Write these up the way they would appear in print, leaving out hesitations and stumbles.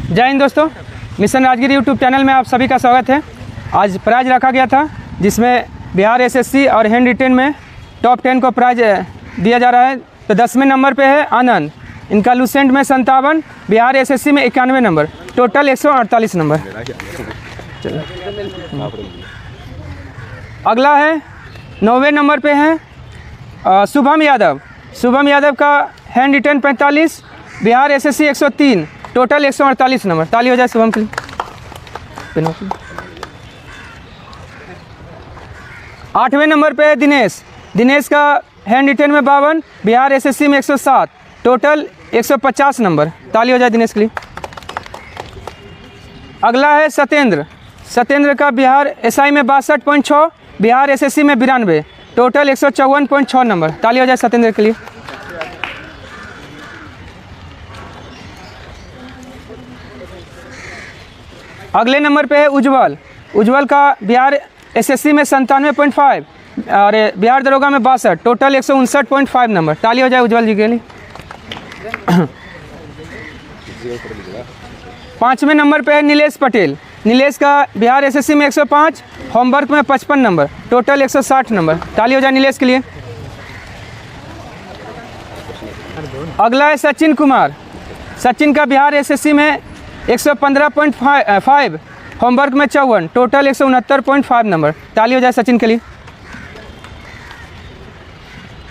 जय हिंद दोस्तों, mission Rajgir YouTube channel में आप सभी का स्वागत है। आज प्राइज रखा गया था जिसमें बिहार एसएससी और हैंड रिटेन में टॉप 10 को प्राइज दिया जा रहा है। तो 10वें नंबर पे है आनंद, इनका लूसेंट में 57, बिहार एसएससी में 91 नंबर, टोटल 148 नंबर। अगला है 9वें नंबर पे है शुभम यादव। शुभम यादव का hand retain 45, Bihar SSC 103, total 148 number. ताली हो जाए शुभम के लिए। 8वें नंबर पे है दिनेश। दिनेश का हैंड रिटेन में 52, बिहार एसएससी में 107, टोटल 150 नंबर। ताली हो जाए दिनेश के लिए। अगला है सत्येंद्र। सत्येंद्र का बिहार एसआई में 62.6, बिहार एसएससी में 92, टोटल 154.6 नंबर। ताली हो जाए सत्येंद्र के लिए। अगले नंबर पे है उज्जवल। उज्जवल का बिहार एसएससी में 97.5 और बिहार दरोगा में 62, टोटल 159.5 नंबर। ताली हो जाए उज्जवल जी के लिए। 5वें नंबर पे है नीलेश पटेल। नीलेश का बिहार एसएससी में 105, होमवर्क में 55 नंबर, टोटल 160 नंबर। ताली हो जाए नीलेश के लिए। अगला है सचिन कुमार। सचिन का बिहार एसएससी में 115.5, होमवर्क में 54, टोटल 169.5 नंबर। ताली हो जाए सचिन के लिए।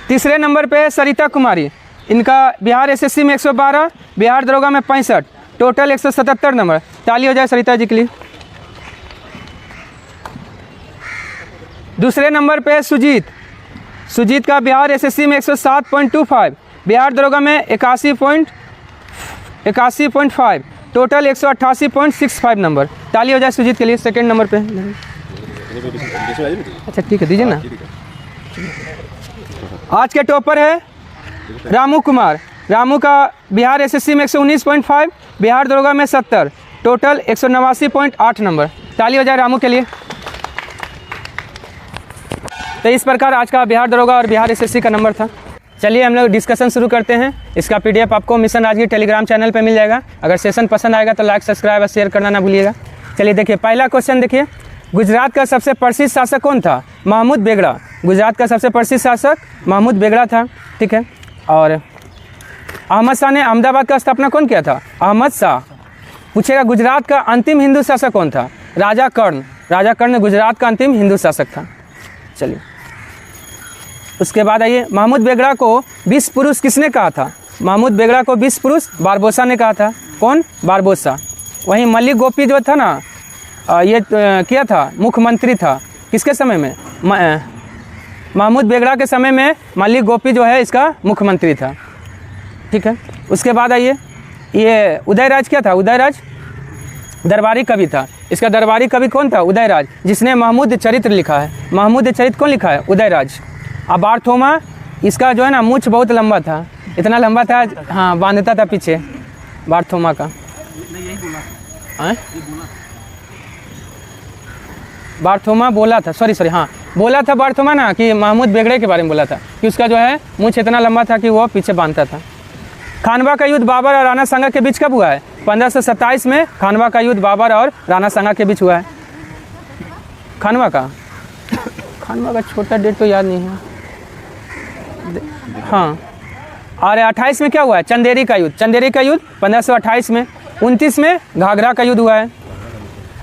तीसरे नंबर पे है सरिता कुमारी। इनका बिहार एसएससी में 112, बिहार दरोगा में 65, टोटल 177 नंबर। ताली हो जाए सरिता जी के लिए। दूसरे नंबर पे है सुजीत। सुजीत का बिहार एसएससी में 107.25, बिहार दरोगा में 81.5, टोटल 188.65 नंबर। ताली हो जाए सुजीत के लिए। सेकंड नंबर पे। अच्छा ठीक है, दीजिए ना। आज के टॉपर है रामू कुमार। रामू का बिहार एसएससी में 119.5, बिहार दरोगा में 70, टोटल 189.8 नंबर। ताली हो जाए रामू के लिए। तो इस प्रकार आज का बिहार दरोगा और बिहार एसएससी का नंबर था। चलिए हम लोग डिस्कशन शुरू करते हैं। इसका पीडीएफ आपको मिशन राजगीर टेलीग्राम चैनल पे मिल जाएगा। अगर सेशन पसंद आएगा तो लाइक, सब्सक्राइब और शेयर करना ना भूलिएगा। चलिए देखिए, पहला क्वेश्चन देखिए, गुजरात का सबसे प्रसिद्ध शासक कौन था? महमूद बेगड़ा। गुजरात का सबसे प्रसिद्ध शासक महमूद बेगड़ा था। ठीक है। और अहमद शाह ने अहमदाबाद का स्थापना कौन किया था? अहमद शाह। पूछेगा गुजरात का अंतिम हिंदू शासक कौन था? राजा कर्ण। राजा कर्ण गुजरात का अंतिम हिंदू शासक था। चलिए उसके बाद आइए, महमूद बेगड़ा को 20 पुरुष किसने कहा था? महमूद बेगड़ा को 20 पुरुष बारबोसा ने कहा था। कौन? बारबोसा। वहीं मल्लिक गोपी जो था ना, ये किया था, मुख्यमंत्री था। किसके समय में? महमूद बेगड़ा के समय में मल्लिक गोपी जो है इसका मुख्यमंत्री था। ठीक है। उसके बाद आइए, ये उदयराज क्या था? उदयराज दरबारी कवि था। इसका दरबारी कवि कौन था? उदयराज, जिसने महमूद चरित्र लिखा है। महमूद चरित्र कौन लिखा है? उदयराज। अब बारथोमा, इसका जो है ना मूछ बहुत लंबा था, इतना लंबा था, हाँ, बांधता था पीछे बारथोमा का। बारथोमा बोला था, सॉरी हाँ, बोला था बारथोमा ना, कि महमूद बेगड़े के बारे में बोला था कि उसका जो है मूछ इतना लंबा था कि वो पीछे बांधता था। खानवा का युद्ध बाबर और राणा सांगा के बीच कब हुआ है? 1527 में खानवा का युद्ध बाबर और राणा सांगा के बीच हुआ है। खानवा का छोटा डेट तो याद नहीं है। हाँ, और 28 में क्या हुआ है? चंदेरी का युद्ध। चंदेरी का युद्ध 1528 में। 29 में घाघरा का युद्ध हुआ है।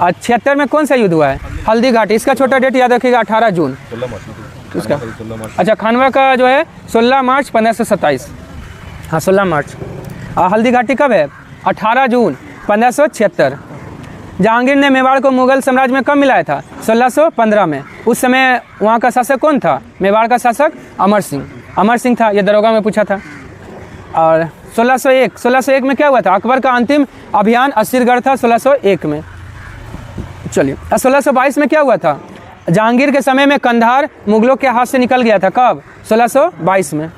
और 76 में कौन सा युद्ध हुआ है? हल्दी घाटी। इसका छोटा डेट याद रखिएगा, 18 जून उसका। अच्छा, खानवा का जो है 16 मार्च 1527। हाँ, 16 मार्च। और हल्दी घाटी कब है? 18 जून 1576। जहांगीर ने मेवाड़ को मुगल साम्राज्य में कब मिलाया था? 1615 में। उस समय वहाँ का शासक कौन था? मेवाड़ का शासक अमर सिंह। अमर सिंह था, ये दरोगा में पूछा था। और 1601 में क्या हुआ था? अकबर का अंतिम अभियान अस्सीरगढ़ था 1601 में। चलिए, 1622 में क्या हुआ था? जहांगीर के समय में कंधार मुगलों के हाथ से निकल गया था। कब? 1622 में।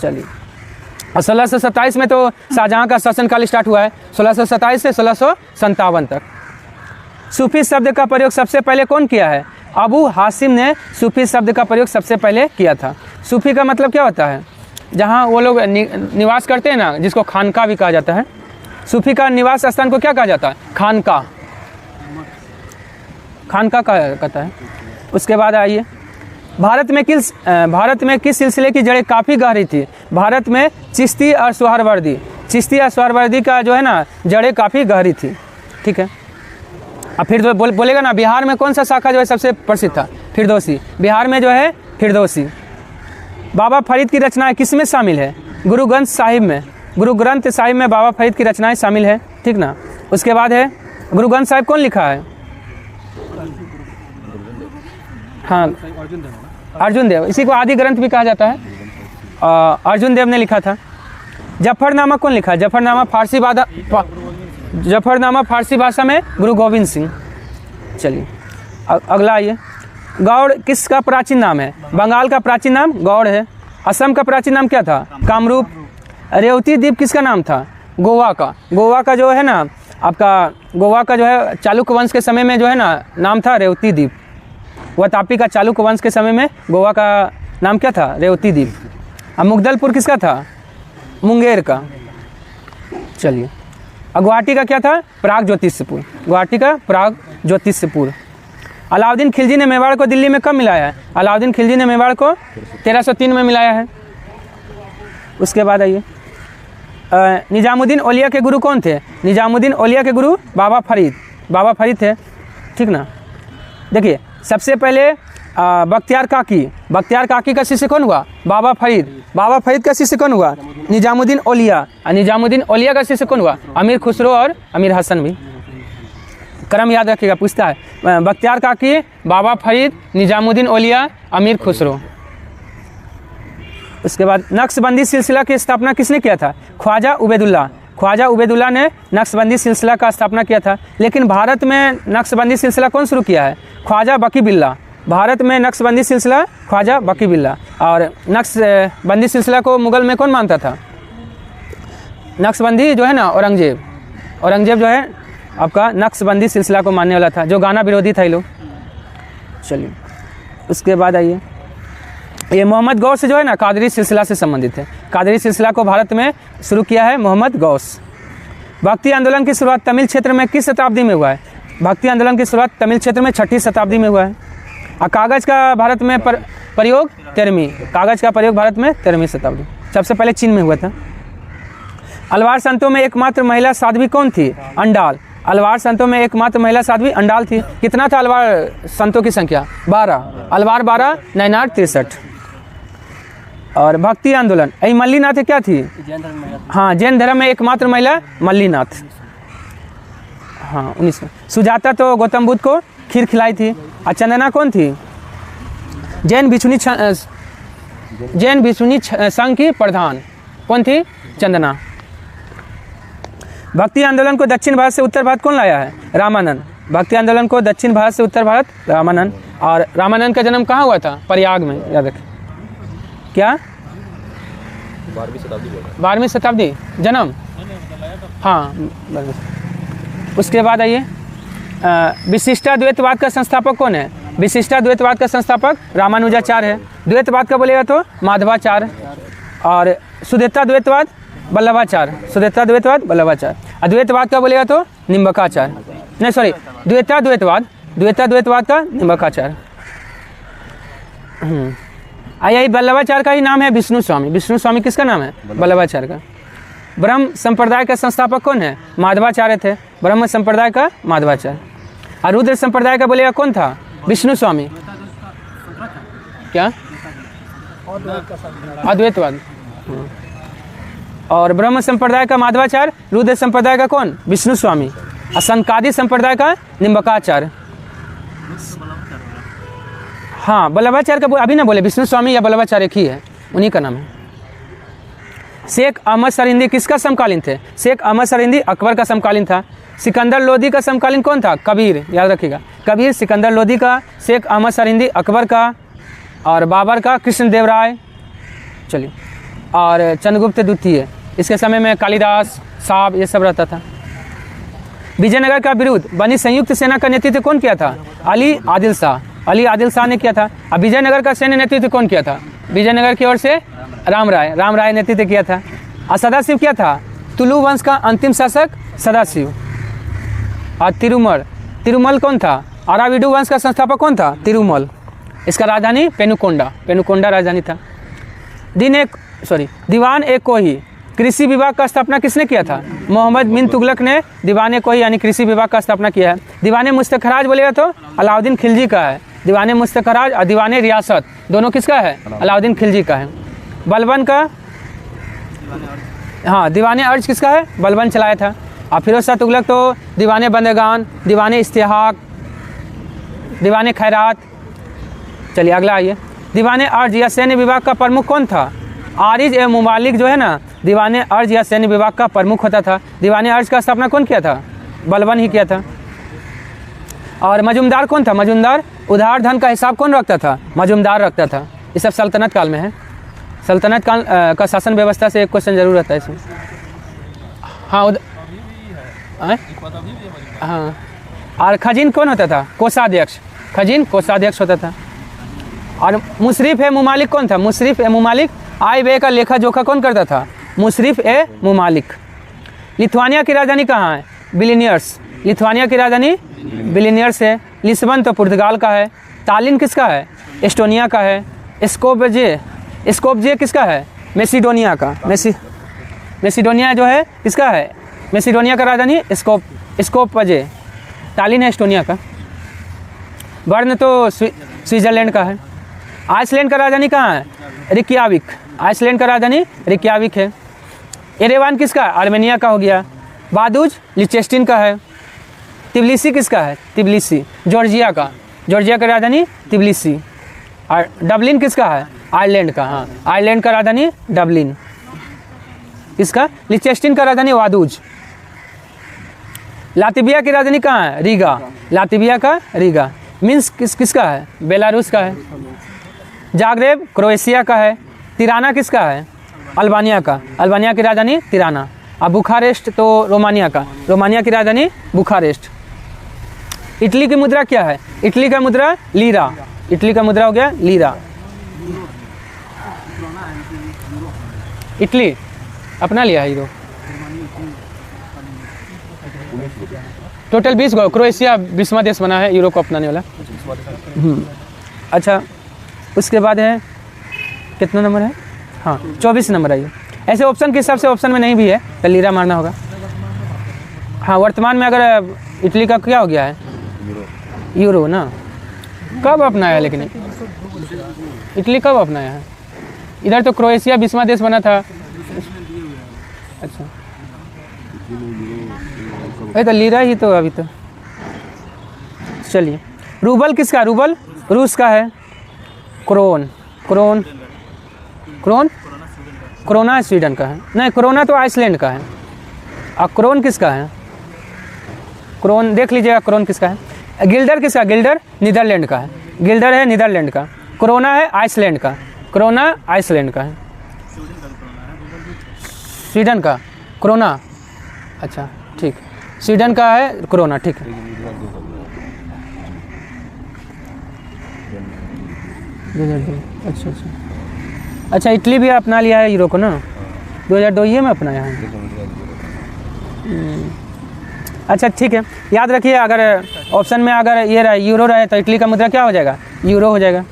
चलिए, और 1627 में तो शाहजहाँ का शासनकाल स्टार्ट हुआ है, 1627 से 1657 तक। सूफी शब्द का प्रयोग सबसे पहले कौन किया है? अबू हासिम ने सूफी शब्द का प्रयोग सबसे पहले किया था। सूफी का मतलब क्या होता है? जहाँ वो लोग निवास करते हैं ना, जिसको खानका भी कहा जाता है। सूफी का निवास स्थान को क्या कहा जाता है? खानका, खानका कहा कहता है। उसके बाद आइए, भारत में किस सिलसिले की जड़ें काफ़ी गहरी थी? भारत में चिश्ती और सोहरावर्दी, चिश्ती और सोहरावर्दी का जो है ना जड़ें काफ़ी गहरी थी। ठीक है, अब फिर तो बोलेगा ना बिहार में कौन सा शाखा जो है सबसे प्रसिद्ध था? फिरदौसी। बिहार में जो है फिरदौसी। बाबा फरीद की रचनाएं किस में शामिल है? गुरु ग्रंथ साहिब में, गुरु ग्रंथ साहिब में बाबा फरीद की रचनाएं शामिल है। ठीक ना। उसके बाद है गुरु ग्रंथ साहिब कौन लिखा है? हाँ, अर्जुन देव, इसी को आदि ग्रंथ भी कहा जाता है। अर्जुन देव ने लिखा था। जफरनामा कौन लिखा है? जफरनामा फारसी भाषा में गुरु गोविंद सिंह। चलिए अगला आइए, गौड़ किसका प्राचीन नाम है? बंगाल का प्राचीन नाम गौड़ है। असम का प्राचीन नाम क्या था? कामरूप। रेवती द्वीप किसका नाम था? गोवा का। गोवा का जो है ना आपका, गोवा का जो है चालुक्य वंश के समय में जो है ना नाम था रेवती द्वीप। वह तापी का चालुक्य वंश के समय में गोवा का नाम क्या था? रेवती द्वीप। अब मुगदलपुर किसका था? मुंगेर का। चलिए, और गुवाहाटी का क्या था? प्राग ज्योतिषपुर। गुवाहाटी का प्राग ज्योतिषपुर। अलाउद्दीन खिलजी ने मेवाड़ को दिल्ली में कब मिलाया है? अलाउद्दीन खिलजी ने मेवाड़ को 1303 में मिलाया है। उसके बाद आइए, निजामुद्दीन औलिया के गुरु कौन थे? निजामुद्दीन औलिया के गुरु बाबा फरीद, बाबा फरीद थे। ठीक ना। देखिए सबसे पहले बख्तियार काकी, बख्तियार काकी का शिष्य कौन हुआ? बाबा फरीद। बाबा फरीद का शिष्य कौन हुआ? निजामुद्दीन औलिया। और निजामुद्दीन औलिया का शिष्य कौन हुआ? अमीर खुसरो और अमीर हसन भी। क्रम याद रखिएगा, पूछता है। बख्तियार काकी, बाबा फरीद, निजामुद्दीन औलिया, अमीर खुसरो। उसके बाद नक्शबंदी सिलसिला की स्थापना किसने किया था? ख्वाजा उबैदुल्ला। ख्वाजा उबैदुल्ला ने नक्शबंदी सिलसिला का स्थापना किया था। लेकिन भारत में नक्शबंदी सिलसिला कौन शुरू किया है? ख्वाजा बकी बिल्ला। भारत में नक्शबंदी सिलसिला ख्वाजा बकी बिल्ला। और नक्शबंदी सिलसिला को मुगल में कौन मानता था? नक्शबंदी जो है ना औरंगजेब, औरंगजेब जो है आपका नक्शबंदी सिलसिला को मानने वाला था, जो गाना विरोधी था ये लोग। चलिए उसके बाद आइए, ये मोहम्मद गौस जो है ना कादरी सिलसिला से संबंधित है। कादरी सिलसिला को भारत में शुरू किया है मोहम्मद गौस। भक्ति आंदोलन की शुरुआत तमिल क्षेत्र में किस शताब्दी में हुआ है? भक्ति आंदोलन की शुरुआत तमिल क्षेत्र में 6ठी शताब्दी में हुआ है। और कागज़ का भारत में प्रयोग 13वीं, कागज़ का प्रयोग भारत में 13वीं शताब्दी, सबसे पहले चीन में हुआ था। अलवार संतों में एकमात्र महिला साध्वी कौन थी? अंडाल। अलवार संतों में एकमात्र महिला साध्वी अंडाल थी। कितना था अलवार संतों की संख्या? 12। अलवार 12, नैनार 63। और भक्ति आंदोलन, यही मल्लीनाथ क्या थी? हाँ, जैन धर्म में एकमात्र महिला मल्लीनाथ। हाँ 19। सुजाता तो गौतम बुद्ध को खीर खिलाई थी। और चंदना कौन थी? जैन भिक्षुनी संघ की प्रधान कौन थी? चंदना। भक्ति आंदोलन को दक्षिण भारत से उत्तर भारत कौन लाया है? रामानंद। भक्ति आंदोलन को दक्षिण भारत से उत्तर भारत रामानंद। और रामानंद का जन्म कहाँ हुआ था? प्रयाग में, याद रखें। क्या? 12वीं शताब्दी जन्म? हाँ 12वीं। उसके बाद आइए, विशिष्टाद्वैतवाद का संस्थापक कौन है? विशिष्टाद्वैतवाद का संस्थापक रामानुजाचार्य है। द्वैतवाद का बोलेगा तो माधवाचार्य। और सुदेताद्वैतवाद वल्लभाचार्य। सुदेताद्वैतवाद वल्लभाचार्य। अद्वैतवाद का बोलेगा तो निम्बकाचार्य, नहीं सॉरी द्वैताद्वैतवाद का निम्बकाचार्य। यही वल्लभाचार्य का ही नाम है विष्णु स्वामी। विष्णु स्वामी किसका नाम है? वल्लभाचार्य का। ब्रह्म संप्रदाय का संस्थापक कौन है? माधवाचार्य थे। ब्रह्म संप्रदाय का माधवाचार्य। और रुद्र संप्रदाय का बोलेगा कौन था? विष्णु स्वामी। क्या? अद्वैतवाद। और ब्रह्म संप्रदाय का माधवाचार्य, रुद्र संप्रदाय का कौन? विष्णु स्वामी। और संकादी संप्रदाय का निम्बकाचार्य। हाँ वल्लभाचार्य का अभी ना बोले, विष्णु स्वामी या वल्लभाचार्य ही है, उन्हीं का नाम है। शेख अहमद सरहिंदी किसका समकालीन थे? शेख अहमद सरहिंदी अकबर का समकालीन था। सिकंदर लोदी का समकालीन कौन था? कबीर, याद रखिएगा। कबीर, सिकंदर लोदी का, शेख अहमद सरहिंदी अकबर का, और बाबर का कृष्णदेवराय। चलिए, और चंद्रगुप्त द्वितीय, इसके समय में कालिदास साहब ये सब रहता था। विजयनगर का विरुद्ध बनी संयुक्त सेना का नेतृत्व कौन किया था? अली आदिल शाह। अली आदिल शाह ने किया था। अब विजयनगर का सैन्य नेतृत्व कौन किया था? विजयनगर की ओर से राम राय नेतृत्व किया था। और सदाशिव क्या था? तुलु वंश का अंतिम शासक सदाशिव। और तिरुमल कौन था? अराविडु वंश का संस्थापक कौन था? तिरुमल। इसका राजधानी पेनुकोंडा राजधानी था। दीवान ए कोही कृषि विभाग का स्थापना किसने किया था? मोहम्मद बिन तुगलक ने दीवान ए कोही यानी कृषि विभाग का स्थापना किया है। दीवान मुस्तखराज बोलेगा तो अलाउद्दीन खिलजी का है। दीवान मुस्तखराज और दीवान रियासत दोनों किसका है? अलाउद्दीन खिलजी का है। बलबन का, हाँ, दीवान अर्ज किसका है? बलबन चलाया था। और फिरोज शाह तुगलक तो दीवान बंदगान, दीवान इस्तेहाक, दीवान खैरात। चलिए अगला आइए। दीवान अर्ज या सैन्य विभाग का प्रमुख कौन था? आरिज ए मुमालिक जो है ना, दीवान अर्ज या सैन्य विभाग का प्रमुख होता था। दीवान अर्ज का स्थापना कौन किया था? बलबन ही किया था। और मजूमदार कौन था? मजूमदार उधार धन का हिसाब कौन रखता था? मजूमदार रखता था। ये सब सल्तनत काल में है। सल्तनत काल का शासन व्यवस्था से एक क्वेश्चन जरूर रहता है इसमें। हाँ हाँ। और खजीन कौन होता था? कोषाध्यक्ष। खजीन कोषाध्यक्ष होता था। और मुशरिफ ए मुमालिक कौन था? मुशरिफ ए मुमालिक आय व्यय का लेखा जोखा कौन करता था? मुशरिफ ए मुमालिक। लिथुआनिया की राजधानी कहाँ है? बिलिनियर्स। लिथुआनिया की राजधानी बिलिनियर्स है। लिस्बन तो पुर्तगाल का है। तालिन किसका है? एस्टोनिया का है। स्कोपजे किसका है? मेसिडोनिया का। मेसिडोनिया जो है किसका है? मेसिडोनिया का राजधानी स्कोपजे। तालिन है एस्टोनिया का। बर्न तो स्विट्जरलैंड का है। आइसलैंड का राजधानी कहाँ है? रिक्याविक। आइसलैंड का राजधानी रिक्याविक है। एरेवान किसका? आर्मेनिया का हो गया। बादूज लिचेस्टिन का है। तिब्लिसी किसका है? तिब्लिसी जॉर्जिया का। जॉर्जिया का राजधानी तिब्लिसी। और डबलिन किसका है? आयरलैंड का। हाँ, आयरलैंड का राजधानी डबलिन। किसका? लिचेस्टिन का राजधानी वादूज। लातविया की राजधानी कहाँ है? रीगा। लातविया का रीगा। मिन्स्क किसका है? बेलारूस का है। जाग्रेब क्रोएशिया का है। तिराना किसका है? अल्बानिया का। अल्बानिया की राजधानी तिराना। और बुखारेस्ट तो रोमानिया का। रोमानिया की राजधानी बुखारेस्ट। इटली की मुद्रा क्या है? इटली का मुद्रा लीरा। इटली का मुद्रा हो गया लीरा। इटली अपना लिया है यूरो। टोटल 20 गो। क्रोएशिया 20वां देश बना है यूरो को अपनाने वाला। अच्छा, उसके बाद है कितना नंबर है? हाँ, 24 नंबर है ये। ऐसे ऑप्शन के हिसाब से ऑप्शन में नहीं भी है तो लीरा मारना होगा। हाँ, वर्तमान में अगर इटली का क्या हो गया है? यूरो ना। कब अपनाया है? लेकिन इटली कब अपनाया है? इधर तो क्रोएशिया 20वां देश बना था। अच्छा, अरे तो लीरा ही तो अभी तो। चलिए, रूबल किसका? रूबल रूस का है। क्रोन क्रोना स्वीडन का है। नहीं, क्रोना तो आइसलैंड का है। और क्रोन किसका है? क्रोन देख लीजिएगा, क्रोन किसका है? गिल्डर किसका? गिल्डर नीदरलैंड का है। गिल्डर है नीदरलैंड का। क्रोना है आइसलैंड का। क्रोना आइसलैंड का है। स्वीडन का क्रोना। अच्छा ठीक, स्वीडन का है क्रोना। ठीक है, अच्छा। अच्छा, इटली भी अपना लिया है यूरो को ना। 2002 ये में अपनाया है। अच्छा ठीक है, याद रखिए अगर ऑप्शन में अगर ये रहे यूरो रहे तो इटली का मुद्रा क्या हो जाएगा? यूरो हो जाएगा।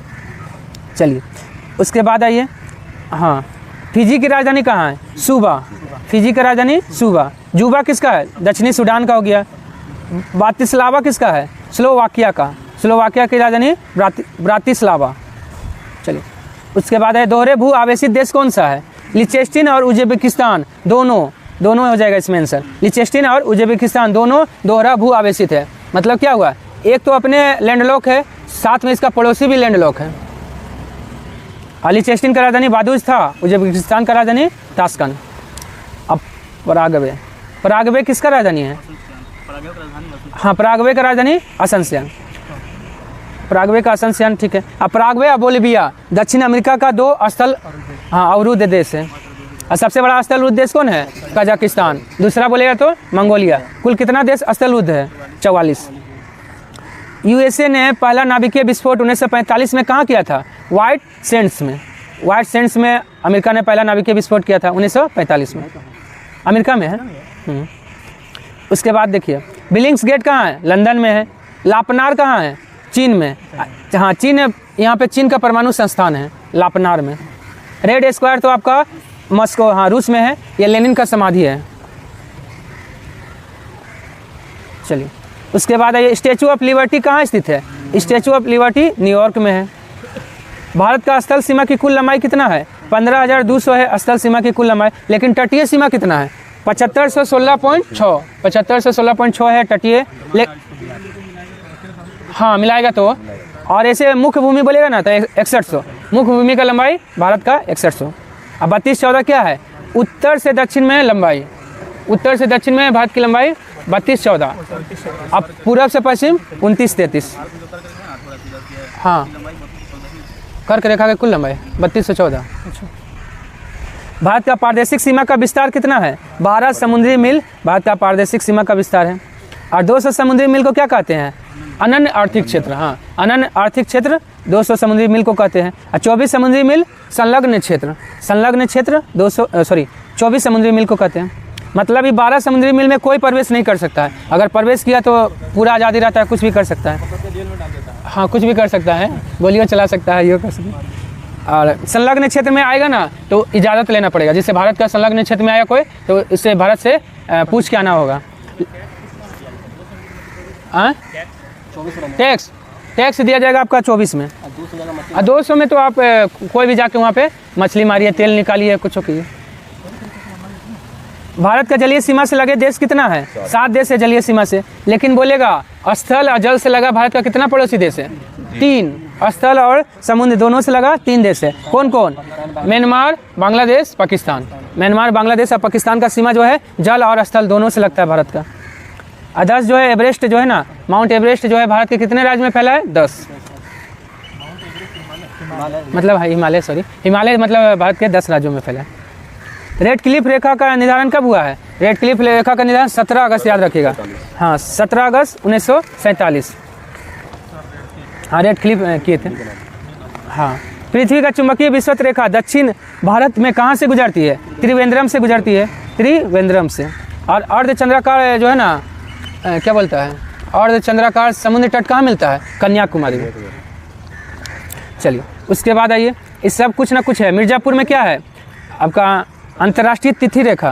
चलिए उसके बाद आइए। हाँ, फिजी की राजधानी कहाँ है? सूबा। फिजी का राजधानी सूबा। जूबा किसका है? दक्षिणी सूडान का हो गया। ब्रातिस्लावा किसका है? स्लोवाकिया का। स्लोवाकिया की राजधानी ब्रातिस्लावा। चलिए उसके बाद है दोहरे भू आवेशित देश कौन सा है? लिचेस्टिन और उज्बेकिस्तान। दोनों हो जाएगा इसमें आंसर। लिचेस्टिन और उज्बेकिस्तान दोनों दोहरा भू आवेशित है। मतलब क्या हुआ? एक तो अपने लैंडलॉक है, साथ में इसका पड़ोसी भी लैंडलॉक है। लिचेस्टिन का राजधानी बादूज था। उज्बेकिस्तान का राजधानी ताशकंद। अब पराग्वे किसका राजधानी है? हाँ, पराग्वे का राजधानी असनसियान। पराग्वे का असनसियान, ठीक है। अब पराग्वे और बोलिविया दक्षिण अमेरिका का 2 स्थल अवरुद्ध देश है। और सबसे बड़ा स्थलरुद्ध देश कौन है? कजाकिस्तान। दूसरा बोलेगा तो मंगोलिया। कुल कितना देश स्थलरुद्ध है? 44। यूएसए ने पहला नाभिकीय विस्फोट 1945 में कहाँ किया था? व्हाइट सैंड्स में। व्हाइट सैंड्स में अमेरिका ने पहला नाभिकीय विस्फोट किया था 1945 में। अमेरिका में है। उसके बाद देखिए बिलिंग्स गेट कहाँ है? लंदन में है। लापनार कहाँ है? चीन में। हाँ चीन है, यहाँ पे चीन का परमाणु संस्थान है लापनार में। रेड स्क्वायर तो आपका मॉस्को, हाँ रूस में है। ये लेनिन का समाधि है। चलिए उसके बाद ये स्टैचू ऑफ लिबर्टी कहाँ स्थित है? स्टैचू ऑफ लिबर्टी न्यूयॉर्क में है। भारत का स्थल सीमा की कुल लंबाई कितना है? 15,200 है स्थल सीमा की कुल लंबाई, लेकिन तटीय सीमा कितना है? 7516.6 7516.6 है तटीय। हाँ मिलाएगा तो, और ऐसे मुख्य भूमि बोलेगा ना तो 6100। मुख्य भूमि का लंबाई भारत का 6100। अब 3214 क्या है? उत्तर से दक्षिण में लंबाई, उत्तर से दक्षिण में भारत की लंबाई 3214। अब पूर्व से पश्चिम 2933। हाँ कर्क रेखा की कुल लंबाई 3214। भारत का पारदेशिक सीमा का विस्तार कितना है? 12 समुद्री मील भारत का पारदेशिक सीमा का विस्तार है। और 200 समुद्री मील को क्या कहते हैं? अनन्य आर्थिक क्षेत्र। हाँ अनन्य आर्थिक क्षेत्र 200 समुद्री मील को कहते हैं। और 24 समुद्री मील संलग्न क्षेत्र, संलग्न क्षेत्र 24 समुद्री मील को कहते हैं। मतलब ये 12 समुद्री मील में कोई प्रवेश नहीं कर सकता है। अगर प्रवेश किया तो पूरा आज़ादी रहता है, कुछ भी कर सकता है। हाँ कुछ भी कर सकता है, गोलियाँ चला सकता है, ये कर सकता है। और संलग्न क्षेत्र में आएगा ना तो इजाज़त लेना पड़ेगा। जिससे भारत का संलग्न क्षेत्र में आया कोई तो इससे भारत से पूछ के आना होगा। टैक्स दिया जाएगा आपका 24 में। और 200 में तो आप कोई भी जाके वहाँ पे मछली मारिए, तेल निकालिए, कुछ कीजिए। भारत का जलीय सीमा से लगे देश कितना है? 7 देश है जलीय सीमा से। लेकिन बोलेगा स्थल और जल से लगा भारत का कितना पड़ोसी देश है? 3। स्थल और समुद्र दोनों से लगा 3 देश है। कौन कौन? म्यांमार, बांग्लादेश, पाकिस्तान। म्यांमार, बांग्लादेश और पाकिस्तान का सीमा जो है जल और स्थल दोनों से लगता है भारत का। 10 जो है एवरेस्ट जो है ना, माउंट एवरेस्ट जो है भारत के कितने राज्य में फैला है? 10। मतलब हिमालय, सॉरी हिमालय मतलब भारत के 10 राज्यों में फैला है। रेड क्लिफ रेखा का निर्धारण कब हुआ है? रेड क्लिफ रेखा का निर्धारण 17 अगस्त, याद रखिएगा। हाँ 17 अगस्त 1947। हाँ रेड क्लिफ किए थे। हाँ पृथ्वी का चुंबकीय विषुवत रेखा दक्षिण भारत में कहाँ से गुजरती है? त्रिवेंद्रम से गुजरती है, त्रिवेंद्रम से। और अर्धचंद्राकार जो है ना, क्या बोलता है, अर्धचंद्राकार समुद्र तट कहाँ मिलता है? कन्याकुमारी में। चलिए उसके बाद आइए, इस सब कुछ ना कुछ है। मिर्ज़ापुर में क्या है आपका? अंतर्राष्ट्रीय तिथि रेखा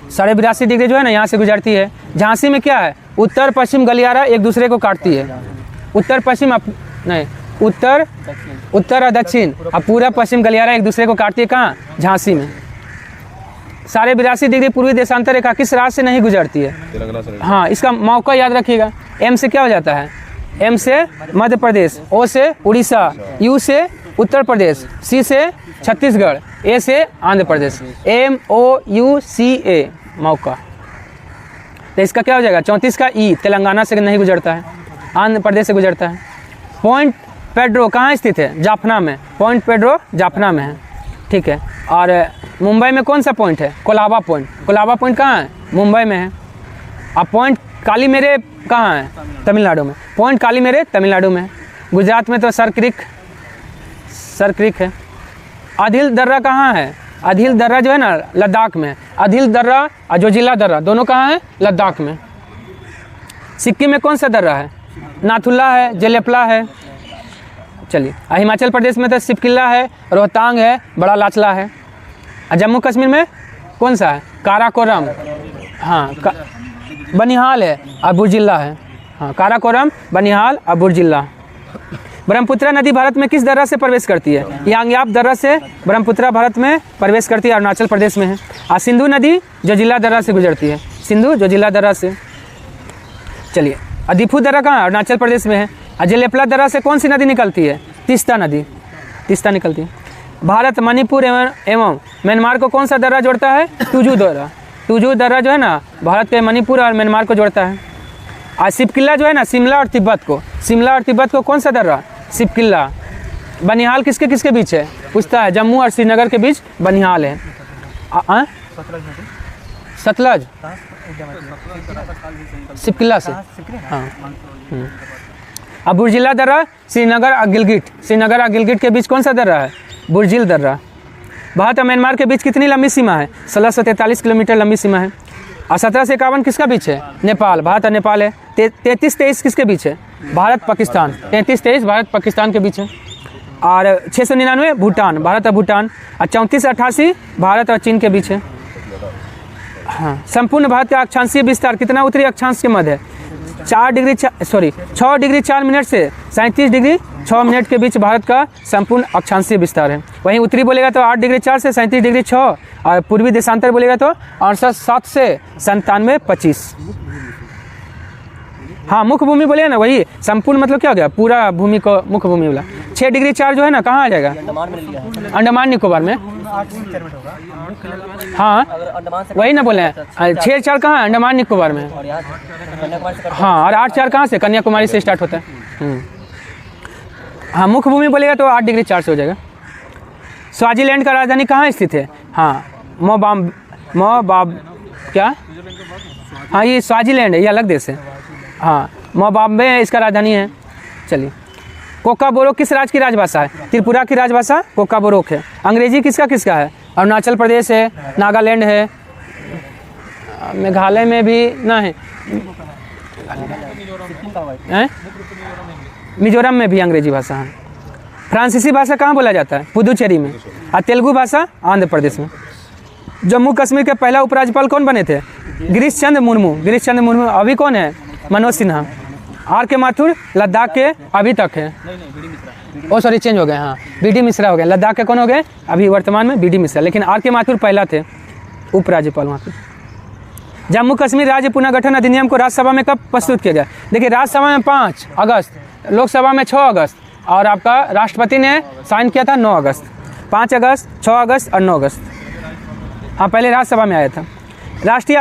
82.5 डिग्री जो है ना यहाँ से गुजरती है। झांसी में क्या है? उत्तर पश्चिम गलियारा एक दूसरे को काटती है। उत्तर पश्चिम नहीं, उत्तर और दक्षिण और पूरा पश्चिम गलियारा एक दूसरे को काटती है। कहाँ? झांसी में। 82.5 डिग्री पूर्वी देशांतर रेखा किस राज्य से नहीं गुजरती है? हाँ इसका मौका याद रखिएगा। एम से क्या हो जाता है? एम से मध्य प्रदेश, ओ से उड़ीसा, यू से उत्तर प्रदेश, सी से छत्तीसगढ़, ए से आंध्र प्रदेश। MOUCA मौका। तो इसका क्या हो जाएगा? 34 का ई तेलंगाना से नहीं गुजरता है, आंध्र प्रदेश से गुजरता है। पॉइंट पेड्रो कहाँ स्थित है? जाफना में। पॉइंट पेड्रो जाफना में है, ठीक है। और मुंबई में कौन सा पॉइंट है? कोलाबा पॉइंट। कोलाबा पॉइंट कहाँ है? मुंबई में है। अब पॉइंट कालीमेरे कहाँ है? तमिलनाडु में। पॉइंट कालीमेरे तमिलनाडु में है। गुजरात में तो सर क्रिक है। अदिल दर्रा कहाँ है? अदिल दर्रा जो है ना लद्दाख में। अदिल दर्रा और जोजिला दर्रा दोनों कहाँ है? लद्दाख में। सिक्किम में कौन सा दर्रा है? नाथुला है, जेलेपला है। चलिए हिमाचल प्रदेश में तो सिपकिला है, रोहतांग है, बड़ा लाचला है। और जम्मू कश्मीर में कौन सा है? काराकोरम, हाँ बनिहाल है और बुर्जिल्ला है। हाँ काराकोरम, बनिहाल और बुर्जिल्ला। ब्रह्मपुत्रा नदी भारत में किस दर्रा से प्रवेश करती है? यांग्याप दर्रा से ब्रह्मपुत्रा भारत में प्रवेश करती है, अरुणाचल प्रदेश में है। और सिंधु नदी जोजिला दर्रा से गुजरती है, सिंधु जोजिला दर्रा से। चलिए अधिफू दर्रा कहाँ? अरुणाचल प्रदेश में है। और जेलेपला दर्रा से कौन सी नदी निकलती है? तीस्ता नदी, तीस्ता निकलती है। भारत मणिपुर एवं म्यांमार को कौन सा दर्रा जोड़ता है? टूजू दर्रा। टूजू दर्रा जो है ना भारत के मणिपुर और म्यांमार को जोड़ता है। और सिपकिला जो है ना शिमला और तिब्बत को कौन सा दर्रा? सिपकिला। बनिहाल किसके किसके बीच है? पूछता है। जम्मू और श्रीनगर के बीच बनिहाल है। सतलज सिपकिला से, हाँ। अब बुर्जिला दर्रा श्रीनगर और गिलगिट के बीच कौन सा दर्रा है? बुर्जिल दर्रा। भारत और म्यांमार के बीच कितनी लंबी सीमा है? 1643 किलोमीटर लंबी सीमा है। और 17 से 51 किसका बीच है? नेपाल, भारत और नेपाल है। 33-23 किसके बीच है? भारत पाकिस्तान, 33-23 भारत पाकिस्तान के बीच है। और 699 भूटान, भारत और भूटान। और 34-88 भारत और चीन के बीच है। हाँ, संपूर्ण भारत का अक्षांशीय विस्तार कितना उत्तरी अक्षांश के मध्य है? 6 डिग्री 4 मिनट से 37 डिग्री 6 मिनट के बीच भारत का संपूर्ण अक्षांशीय विस्तार है। वहीं उत्तरी बोलेगा तो 8 डिग्री 4 से 37 डिग्री 6, और पूर्वी देशांतर बोलेगा तो 68 से 97 25। हाँ, मुख्य भूमि बोलेगा ना, वही संपूर्ण मतलब क्या हो गया? पूरा भूमि को मुख्य भूमि बोला। 6 डिग्री 4 जो है ना, कहाँ आ जाएगा? अंडमान निकोबार में। हाँ, वही ना बोले हैं। 6-4 कहाँ है? अंडमान निकोबार में। हाँ, और 8-4 कहाँ से? कन्याकुमारी से स्टार्ट होता है। हाँ, मुख्य भूमि बोलेगा तो 8 डिग्री 4 से हो जाएगा। स्वाजीलैंड का राजधानी कहाँ स्थित है? हाँ, क्या? हाँ, ये स्वाजीलैंड है, ये अलग देश है। हाँ, मोबाम्बे इसका राजधानी है। चलिए, कोकाबोरोक किस राज्य की राजभाषा है? त्रिपुरा की राजभाषा कोकाबोरोक है। अंग्रेजी किसका है? अरुणाचल प्रदेश है, नागालैंड है, मेघालय में भी ना है, मिजोरम में भी अंग्रेजी भाषा है। फ्रांसीसी भाषा कहाँ बोला जाता है? पुदुचेरी में। और तेलुगु भाषा आंध्र प्रदेश में। जम्मू कश्मीर के पहला उपराज्यपाल कौन बने थे? गिरीश चंद्र मुर्मू। अभी कौन है? मनोज सिन्हा। आर के माथुर लद्दाख के अभी तक है। चेंज हो गए। हाँ, बीडी मिश्रा हो गए। लद्दाख के कौन हो गए अभी वर्तमान में? बीडी मिश्रा। लेकिन आर के माथुर पहला थे उपराज्यपाल वहाँ पे। जम्मू कश्मीर राज्य पुनर्गठन अधिनियम को राज्यसभा में कब प्रस्तुत किया गया? देखिए, राज्यसभा में 5 अगस्त, लोकसभा में 6 अगस्त, और आपका राष्ट्रपति ने साइन किया था 9 अगस्त। 5 अगस्त, 6 अगस्त और 9 अगस्त। हाँ, पहले राज्यसभा में आया था। राष्ट्रीय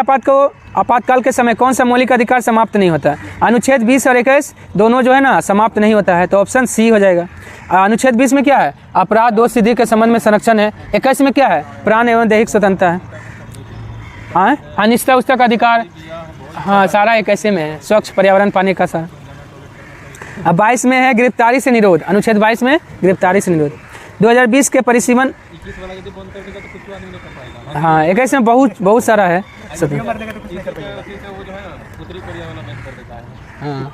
आपातकाल के समय कौन सा मौलिक अधिकार समाप्त नहीं होता है? अनुच्छेद 20 और 21 दोनों जो है ना समाप्त नहीं होता है, तो ऑप्शन सी हो जाएगा। अनुच्छेद 20 में क्या है? अपराध दोष सिद्धि के संबंध में संरक्षण है। 21 में क्या है? प्राण एवं दैहिक स्वतंत्रता है। हाँ, अनिश्चित पुस्तक का अधिकार। हाँ, सारा 21 में है। स्वच्छ पर्यावरण पाने का सारा। अब 22 में है गिरफ्तारी से निरोध। अनुच्छेद 22 में गिरफ्तारी से निरोध। 2020 के परिसीमन। हाँ, 21 में बहुत सारा है। हाँ,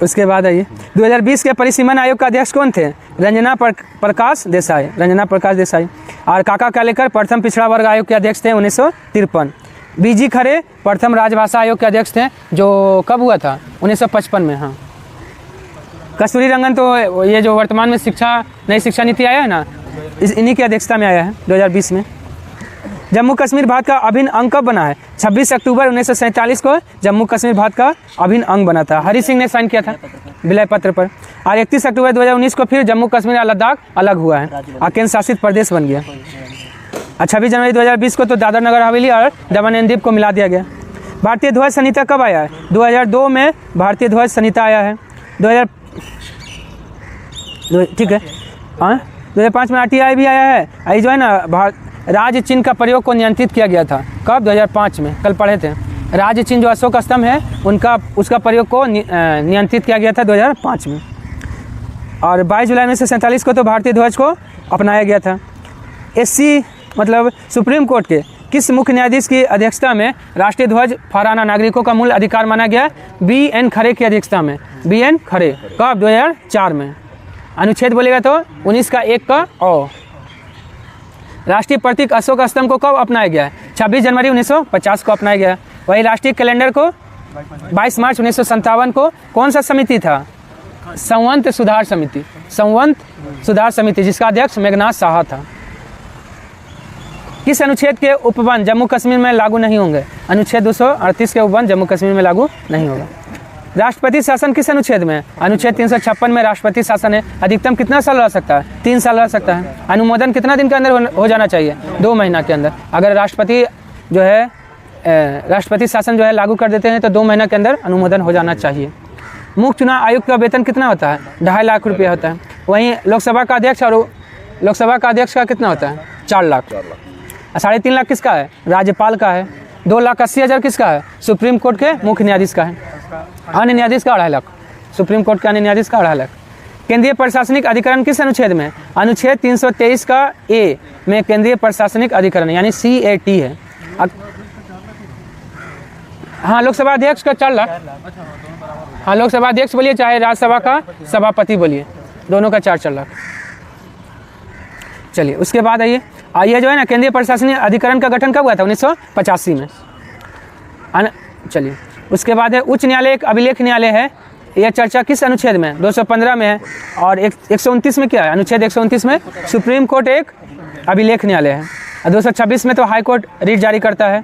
उसके बाद आइए, 2020 के परिसीमन आयोग का अध्यक्ष कौन थे? रंजना प्रकाश देसाई। और काका कालेकर प्रथम पिछड़ा वर्ग आयोग के अध्यक्ष थे 1953। बीजी खरे प्रथम राजभाषा आयोग के अध्यक्ष थे, जो कब हुआ था? 1955 में। हाँ, कस्तूरी रंगन तो ये जो वर्तमान में नई शिक्षा नीति आया है ना, इन्हीं की अध्यक्षता में आया है 2020 में। जम्मू कश्मीर भारत का अभिन्न अंग कब बना है? 26 अक्टूबर 1947 को जम्मू कश्मीर भारत का अभिन्न अंग बना था। हरि सिंह ने साइन किया था विलय पत्र पर। और 31 अक्टूबर 2019 को फिर जम्मू कश्मीर और लद्दाख अलग हुआ है और केंद्र शासित प्रदेश बन गया। 26 जनवरी 2020 को तो दादर नगर हवेली और दमन एंड दीव को मिला दिया गया। भारतीय ध्वज संहिता कब आया है? 2002 में भारतीय ध्वज संहिता आया है। 2005 में RTI भी आया है। ये जो है ना, राज्य चिन्ह का प्रयोग को नियंत्रित किया गया था। कब? 2005 में, कल पढ़े थे। राज्य चिन्ह जो अशोक स्तंभ है उसका प्रयोग को नियंत्रित किया गया था 2005 में। और 22 जुलाई 1947 को तो भारतीय ध्वज को अपनाया गया था। SC मतलब सुप्रीम कोर्ट के किस मुख्य न्यायाधीश की अध्यक्षता में राष्ट्रीय ध्वज फहराना नागरिकों का मूल अधिकार माना गया? BN खरे की अध्यक्षता में। BN खरे। कब? 2004 में। अनुच्छेद बोलेगा तो 19 का 1 का ओ। राष्ट्रीय प्रतीक अशोक स्तंभ को कब अपनाया गया है? 26 जनवरी 1950 को अपनाया गया। वही राष्ट्रीय कैलेंडर को 22 मार्च 1957 को कौन सा समिति था? संवंत सुधार समिति, जिसका अध्यक्ष मेघनाथ साहा था। किस अनुच्छेद के उपबंध जम्मू कश्मीर में लागू नहीं होंगे? अनुच्छेद 238 के उपबंध जम्मू कश्मीर में लागू नहीं होगा। राष्ट्रपति शासन किस अनुच्छेद में है? अनुच्छेद 356 में राष्ट्रपति शासन है। अधिकतम कितना साल रह सकता है? 3 साल रह सकता है। अनुमोदन कितना दिन के अंदर हो जाना चाहिए? 2 महीना के अंदर। अगर राष्ट्रपति शासन जो है लागू कर देते हैं तो 2 महीना के अंदर अनुमोदन हो जाना चाहिए। मुख्य चुनाव आयुक्त का वेतन कितना होता है? 2.5 लाख रुपया होता है। वहीं लोकसभा का अध्यक्ष का कितना होता है? 4 लाख। 3.5 लाख किसका है? राज्यपाल का है। 2,80,000 किसका है? सुप्रीम कोर्ट के मुख्य न्यायाधीश का है। अन्य न्यायाधीश का 2.5 लाख। सुप्रीम कोर्ट के अन्य न्यायाधीश का 2.5 लाख। केंद्रीय प्रशासनिक अधिकरण किस अनुच्छेद में? अनुच्छेद 323 का ए में केंद्रीय प्रशासनिक अधिकरण यानी CAT है। हाँ, लोकसभा अध्यक्ष का 4 लाख। हाँ, लोकसभा अध्यक्ष बोलिए चाहे राज्यसभा का सभापति बोलिए, दोनों का 4-4 लाख। चलिए उसके बाद आइए जो है ना, केंद्रीय प्रशासनिक अधिकरण का गठन कब हुआ था? 1985 में। चलिए उसके बाद है उच्च न्यायालय एक अभिलेख न्यायालय है। यह चर्चा किस अनुच्छेद में? 215 में है। और 129 में क्या है? अनुच्छेद 129 में सुप्रीम कोर्ट एक अभिलेख न्यायालय है। और 226 में तो हाई कोर्ट रीट जारी करता है।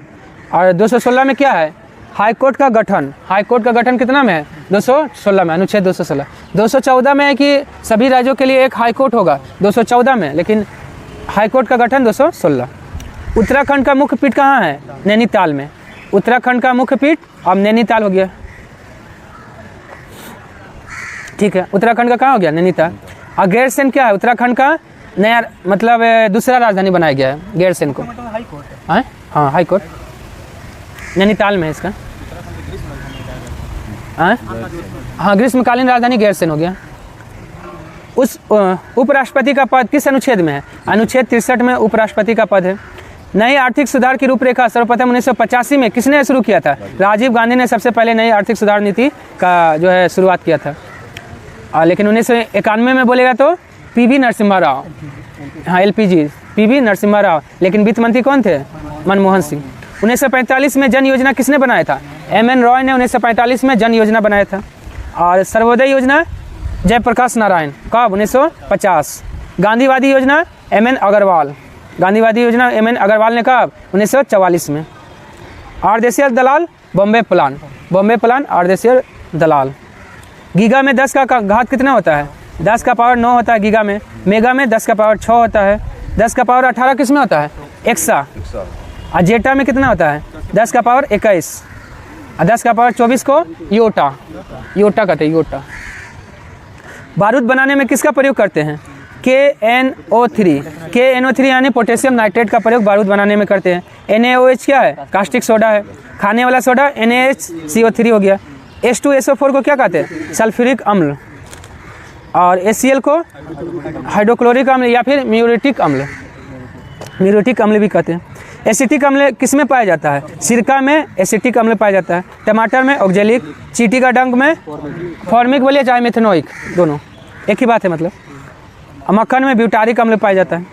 और 216 में क्या है? हाई कोर्ट का गठन। हाई कोर्ट का गठन कितना में है? 216 में, अनुच्छेद 216। 214 में है कि सभी राज्यों के लिए एक हाई कोर्ट होगा, 214 में, लेकिन हाई कोर्ट का गठन 216। उत्तराखंड का मुख्य पीठ कहाँ है? नैनीताल में। उत्तराखंड का मुख्य पीठ अब नैनीताल हो गया। ठीक है, उत्तराखंड का कहाँ हो गया? नैनीताल। और गैरसैंण क्या है? उत्तराखंड का नया मतलब दूसरा राजधानी बनाया गया है गैरसैंण को। हाँ, हाई कोर्ट नैनीताल में है इसका। हाँ, ग्रीष्मकालीन राजधानी गैरसैंण हो गया। उस उपराष्ट्रपति का पद किस अनुच्छेद में है? अनुच्छेद 63 में उपराष्ट्रपति का पद है। नई आर्थिक सुधार की रूपरेखा सर्वप्रथम 1985 में किसने शुरू किया था? राजीव गांधी ने सबसे पहले नई आर्थिक सुधार नीति का जो है शुरुआत किया था। लेकिन 1991 में बोलेगा तो PV नरसिम्हा राव। हाँ, LPG PV नरसिम्हा राव। लेकिन वित्त मंत्री कौन थे? मनमोहन सिंह। 1945 में जन योजना किसने बनाया था? MN रॉय ने 1945 में जन योजना बनाया था। और सर्वोदय योजना जयप्रकाश नारायण, कब? 1950। गांधीवादी योजना MN अग्रवाल। गांधीवादी योजना MN अग्रवाल ने कब? 1944 में। आर्देशियर दलाल बॉम्बे प्लान। बॉम्बे प्लान आर्देशियर दलाल। गीगा में 10 का घात कितना होता है? 10 का पावर 9 होता है गीगा में। मेगा में 10 का पावर 6 होता है। 10 का पावर 18 किस में होता है? एक्सा। और जेटा में कितना होता है? 10 का पावर 21। और 10 का पावर 24 को योटा। योटा कहते हैं, योटा। बारूद बनाने में किसका प्रयोग करते हैं? KNO3। KNO3 यानी पोटेशियम नाइट्रेट का प्रयोग बारूद बनाने में करते हैं। NaOH क्या है? कास्टिक सोडा है। खाने वाला सोडा NaHCO3 हो गया। H2SO4 को क्या कहते हैं? सल्फ्यूरिक अम्ल। और HCl को हाइड्रोक्लोरिक अम्ल या फिर म्यूरेटिक अम्ल। म्यूरेटिक अम्ल भी कहते हैं। एसिटिक अम्ल किस में पाया जाता है? सिरका में एसिटिक अम्ल पाया जाता है। टमाटर में ऑक्जेलिक। चींटी का डंक में फॉर्मिक बोलिए चाहे मेथेनोइक, दोनों एक ही बात है मतलब। मक्खन में ब्यूटारिक अम्ल पाया जाता है।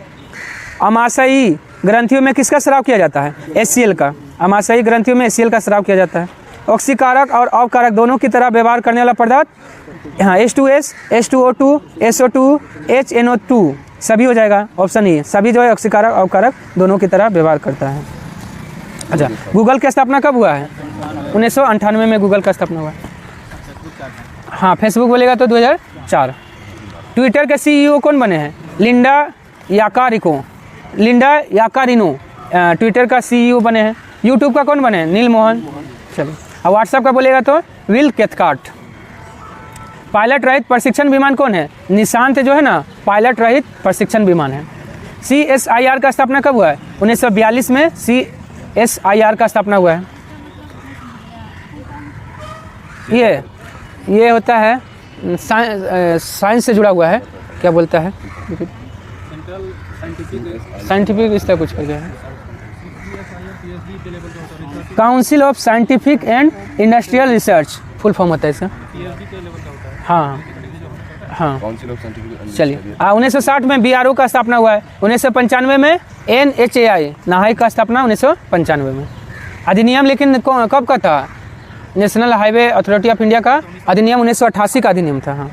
अमाशयी ग्रंथियों में किसका स्राव किया जाता है? HCl का। अमाशयी ग्रंथियों में HCl का स्राव किया जाता है। ऑक्सीकारक और अवकारक दोनों की तरह व्यवहार करने वाला पदार्थ, हाँ, H2S, H2O2, SO2, HNO2 सभी हो जाएगा। ऑप्शन ई, सभी जो है ऑक्सीकारक अवकारक दोनों की तरह व्यवहार करता है। अच्छा, गूगल की स्थापना कब हुआ है? 1998 में गूगल का स्थापना हुआ है। हाँ, फेसबुक बोलेगा तो 2004। ट्विटर के CEO कौन बने हैं? Linda Yaccarino. Linda Yaccarino Twitter का CEO बने हैं। यूट्यूब का कौन बने हैं? नील मोहन। चलिए, और व्हाट्सएप का बोलेगा तो विल कैथकार्ट। पायलट रहित प्रशिक्षण विमान कौन है? निशांत जो है ना, पायलट रहित प्रशिक्षण विमान है। CSIR का स्थापना कब हुआ है? 1942 में CSIR का स्थापना हुआ है। ये होता है साइंस से जुड़ा हुआ है, क्या बोलता है? साइंटिफिक इस तरह कुछ कर गया है। Council of scientific and industrial research full form होता है इसका। हाँ हाँ, चलिए। 1960 में BRO का स्थापना हुआ है। 1995 में NHAI नाहाई का स्थापना 1995 में। अधिनियम लेकिन कब का था? National highway authority of India का अधिनियम 1988 का अधिनियम था। हाँ,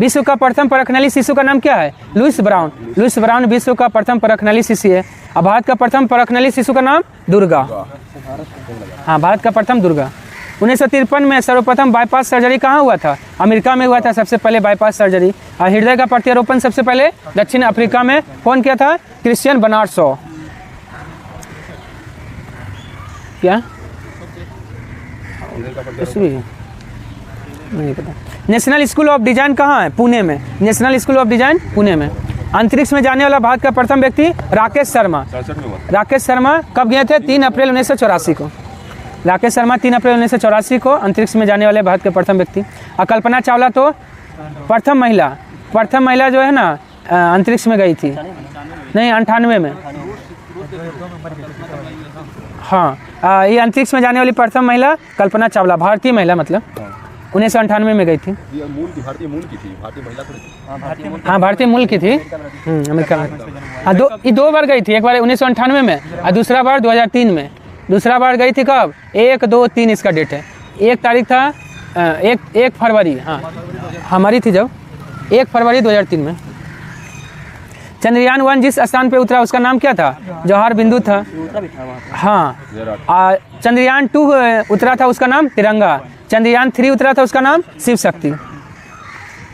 विश्व का प्रथम परखनली शिशु का नाम क्या है? Louis brown. लुइस ब्राउन विश्व का प्रथम परखनली शिशु है। और भारत का प्रथम परखनली शिशु का नाम दुर्गा। हाँ, भारत का प्रथम दुर्गा। 1953 में सर्वप्रथम बाईपास सर्जरी कहाँ हुआ था? अमेरिका में हुआ था सबसे पहले बाईपास सर्जरी। और हृदय का प्रत्यारोपण सबसे पहले दक्षिण अफ्रीका में कौन किया था? Christian Bernard Shaw. क्या नहीं पता। नेशनल स्कूल ऑफ डिजाइन कहाँ है? पुणे में। National school of design Pune में। अंतरिक्ष में जाने वाला भारत का प्रथम व्यक्ति राकेश शर्मा। राकेश शर्मा कब गए थे? 3 अप्रैल 1984 को। राकेश शर्मा 3 अप्रैल 1984 को अंतरिक्ष में जाने वाले भारत के प्रथम व्यक्ति। और कल्पना चावला तो प्रथम महिला जो है ना अंतरिक्ष में गई थी, नहीं 98 में। हाँ, ये अंतरिक्ष में जाने वाली प्रथम महिला कल्पना चावला, भारतीय महिला, मतलब 1998 में गई थी। भारतीय मूल की थी, भारतीय महिला थी। हाँ, भारतीय मूल की थी, अमेरिका में। हाँ, दो बार गई थी, एक बार 1998 में और दूसरा बार 2003 में। दूसरा बार गई थी कब? 1, 2, 3 इसका डेट है। 1 तारीख था 1 फरवरी, हाँ हमारी थी जब 1 फरवरी 2003 में। चंद्रयान 1 जिस स्थान पे उतरा उसका नाम क्या था? जवाहर बिंदु था। हाँ, चंद्रयान 2 उतरा था उसका नाम तिरंगा। चंद्रयान 3 उतरा था उसका नाम शिव शक्ति।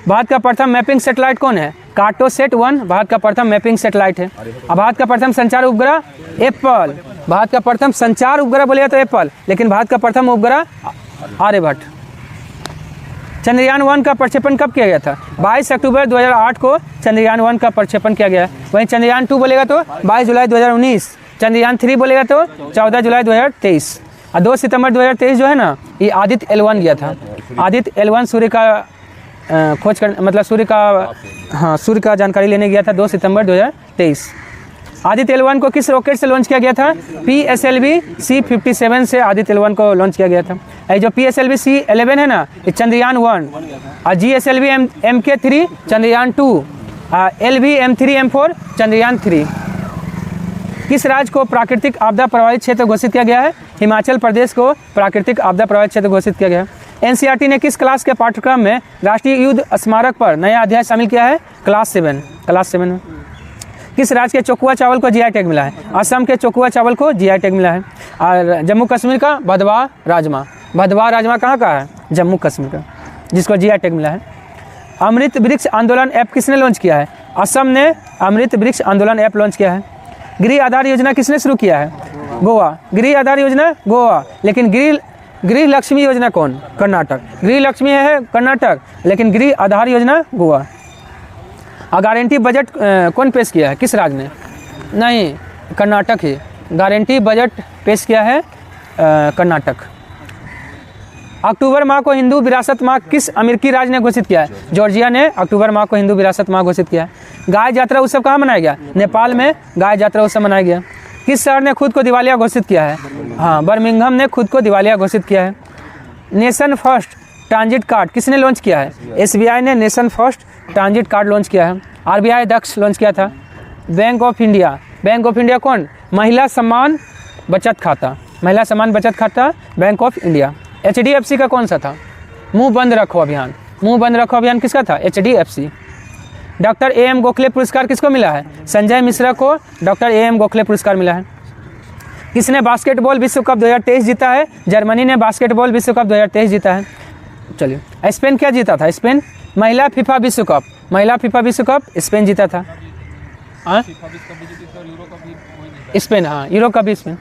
भारत का प्रथम मैपिंग सैटेलाइट कौन है? कार्टोसैट 1 भारत का प्रथम मैपिंग सैटेलाइट है। अब भारत का प्रथम संचार उपग्रह एप्पल। भारत का प्रथम संचार उपग्रह बोलेगा तो एप्पल, लेकिन भारत का प्रथम उपग्रह आर्यभट्ट। चंद्रयान 1 का प्रक्षेपण कब किया गया था? 22 अक्टूबर 2008 को चंद्रयान 1 का प्रक्षेपण किया गया है। वहीं चंद्रयान 2 बोलेगा तो 22 जुलाई 2019। चंद्रयान 3 बोलेगा तो 14 जुलाई 2023। और 2 सितंबर 2023 जो है ना, ये आदित्य L1 गया था। आदित्य L1 सूर्य का खोज कर, मतलब सूर्य का जानकारी लेने गया था 2 सितंबर 2023। आदित्य L1 को किस रॉकेट से लॉन्च किया गया था? PSLV C-57 से आदित्य L1 को लॉन्च किया गया था। ये जो PSLV C-11 है ना, ये चंद्रयान 1, और GSLV MK3 Chandrayaan 2, LV M3 M4 Chandrayaan 3। किस राज्य को प्राकृतिक आपदा प्रभावित क्षेत्र घोषित किया गया है? हिमाचल प्रदेश को प्राकृतिक आपदा प्रभावित क्षेत्र घोषित किया गया है। NCERT ने किस क्लास के पाठ्यक्रम में राष्ट्रीय युद्ध स्मारक पर नया अध्याय शामिल किया है? क्लास 7 में। किस राज्य के चोकुआ चावल को GI टैग मिला है? असम के चोकुआ चावल को GI टैग मिला है। और जम्मू कश्मीर का भदवा राजमा कहाँ का है? जम्मू कश्मीर का, जिसको GI टैग मिला है। अमृत वृक्ष आंदोलन ऐप किसने लॉन्च किया है? असम ने अमृत वृक्ष आंदोलन ऐप लॉन्च किया है। गृह आधार योजना किसने शुरू किया है? गोवा। गृह आधार योजना गोवा, लेकिन गृह लक्ष्मी योजना कौन? कर्नाटक। गृह लक्ष्मी है कर्नाटक, लेकिन गृह आधार योजना गोवा। गारंटी बजट कौन पेश किया है? किस राज्य ने? नहीं, कर्नाटक ही गारंटी बजट पेश किया है, कर्नाटक। अक्टूबर माह को हिंदू विरासत माह किस अमेरिकी राज्य ने घोषित किया है? जॉर्जिया ने अक्टूबर माह को हिंदू विरासत माह घोषित किया है। गाय यात्रा उत्सव कहाँ मनाया गया? नेपाल में गाय यात्रा उत्सव मनाया गया। किस शहर ने खुद को दिवालिया घोषित किया है? हाँ, बर्मिंघम ने खुद को दिवालिया घोषित किया है। नेशन फर्स्ट ट्रांजिट कार्ड किसने लॉन्च किया है? SBI ने nation first transit card launch किया है। RBI दक्ष लॉन्च किया था। बैंक ऑफ इंडिया कौन? महिला सम्मान बचत खाता बैंक ऑफ इंडिया। HDFC का कौन सा था? मुंह बंद रखो अभियान किसका था? HDFC। डॉक्टर AM गोखले पुरस्कार किसको मिला है? संजय मिश्रा को डॉक्टर AM गोखले पुरस्कार मिला है। किसने बास्केटबॉल विश्व कप 2023 जीता है? जर्मनी ने बास्केटबॉल विश्व कप 2023 जीता है। चलिए, स्पेन क्या जीता था? स्पेन महिला फीफा विश्व कप स्पेन जीता था। स्पेन, हाँ, यूरो कप भी स्पेन।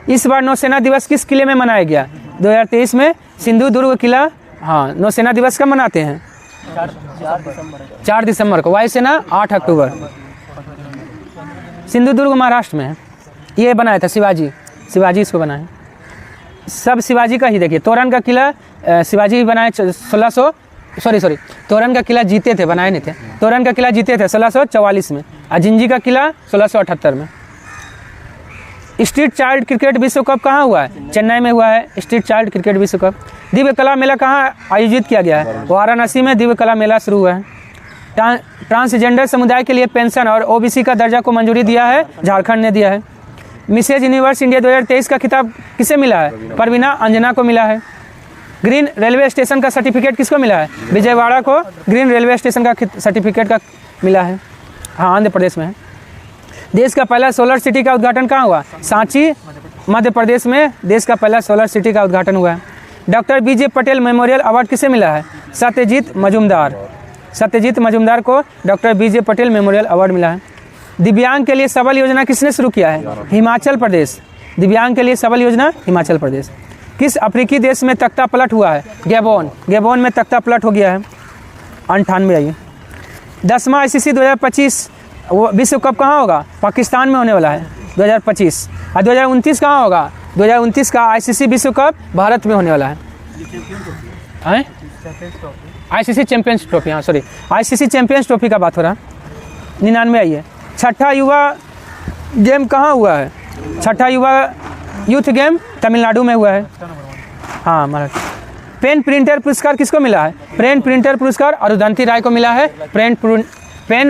इस बार नौसेना दिवस किस किले में मनाया गया? 2023 में सिंधुदुर्ग किला। हाँ, नौसेना दिवस कब मनाते हैं? 4 दिसंबर को। वायुसेना 8 अक्टूबर। सिंधुदुर्ग महाराष्ट्र में है। ये बनाया था शिवाजी इसको बनाए। सब शिवाजी का ही देखिए। तोरण का किला शिवाजी बनाए 1600 का किला जीते थे, बनाए नहीं थे। तोरण का किला जीते थे 1644 में। अजिंजी का किला 1678 में। स्ट्रीट चाइल्ड क्रिकेट विश्व कप कहाँ हुआ है? चेन्नई में हुआ है स्ट्रीट चाइल्ड क्रिकेट विश्व कप। दिव्य कला मेला कहाँ आयोजित किया गया है? वाराणसी में दिव्य कला मेला शुरू हुआ है। ट्रांसजेंडर समुदाय के लिए पेंशन और OBC का दर्जा को मंजूरी दिया है, झारखंड ने दिया है। मिसेज यूनिवर्स इंडिया 2023 का खिताब किसे मिला है? परवीना अंजना को मिला है। ग्रीन रेलवे स्टेशन का सर्टिफिकेट किसको मिला है? विजयवाड़ा को ग्रीन रेलवे स्टेशन का सर्टिफिकेट का मिला है। हाँ, आंध्र प्रदेश में है। देश का पहला सोलर सिटी का उद्घाटन कहाँ हुआ? सांची, मध्य प्रदेश में देश का पहला सोलर सिटी का उद्घाटन हुआ है। Doctor BJ Patel memorial award किसे मिला है? सत्यजीत मजूमदार को doctor BJ Patel memorial award मिला है। दिव्यांग के लिए सबल योजना किसने शुरू किया है? हिमाचल प्रदेश। दिव्यांग के लिए सबल योजना हिमाचल प्रदेश। किस अफ्रीकी देश में तख्ता पलट हुआ है? गैबोन में तख्ता पलट हो गया है 98। आइए, 10वां ICC 2025 विश्व कप कहाँ होगा? पाकिस्तान में होने वाला है 2025। और 2029 कहाँ होगा? 2029 का ICC विश्व कप भारत में होने वाला है। हैं ICC चैंपियंस ट्रॉफी, हाँ सॉरी ICC चैंपियंस ट्रॉफी का बात हो रहा है। 99 आई है। छठा युवा गेम कहाँ हुआ है? छठा युवा यूथ गेम तमिलनाडु में हुआ है। हाँ महाराज। पेन प्रिंटर पुरस्कार किसको मिला है? पेन प्रिंटर पुरस्कार अरुंधति राय को मिला है पेन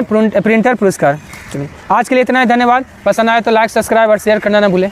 प्रिंटर पुरस्कार। चलिए आज के लिए इतना ही, धन्यवाद। पसंद आए तो लाइक सब्सक्राइब और शेयर करना ना भूलें।